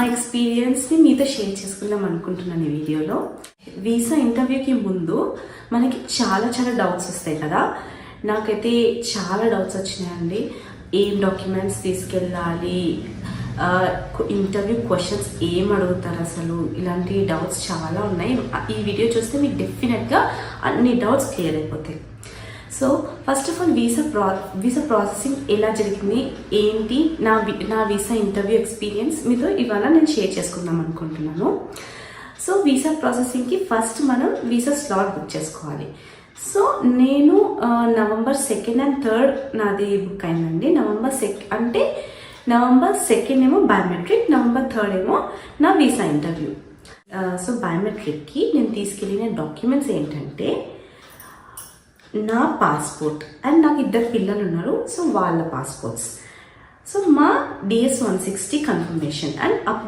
ఎక్స్పీరియన్స్ని మీతో షేర్ చేసుకుందాం అనుకుంటున్నాను ఈ వీడియోలో. వీసా ఇంటర్వ్యూకి ముందు మనకి చాలా డౌట్స్ వస్తాయి కదా. నాకైతే చాలా డౌట్స్ వచ్చినాయండి. ఏం డాక్యుమెంట్స్ తీసుకెళ్ళాలి, ఇంటర్వ్యూ క్వశ్చన్స్ ఏం అడుగుతారు, అసలు ఇలాంటి డౌట్స్ చాలా ఉన్నాయి. ఈ వీడియో చూస్తే మీకు డెఫినెట్గా అన్ని డౌట్స్ క్లియర్ అయిపోతాయి. So first of all visa processing ఎలా జరిగింది, ఏంటి, నా వీసా ఇంటర్వ్యూ ఎక్స్పీరియన్స్ మీతో ఇవాళ నేను షేర్ చేసుకుందాం అనుకుంటున్నాను. సో వీసా ప్రాసెసింగ్కి ఫస్ట్ మనం వీసా స్లాట్ బుక్ చేసుకోవాలి. సో నేను November 2nd and 3rd నాది బుక్ అయిందండి. November 2nd ఏమో బయోమెట్రిక్, November 3rd ఏమో నా వీసా ఇంటర్వ్యూ. సో బయోమెట్రిక్కి నేను తీసుకెళ్ళిన డాక్యుమెంట్స్ ఏంటంటే నా పాస్పోర్ట్ అండ్ నాకు 2 పిల్లలు ఉన్నారు, సో వాళ్ళ పాస్పోర్ట్స్. సో మా DS-160 కన్ఫర్మేషన్ అండ్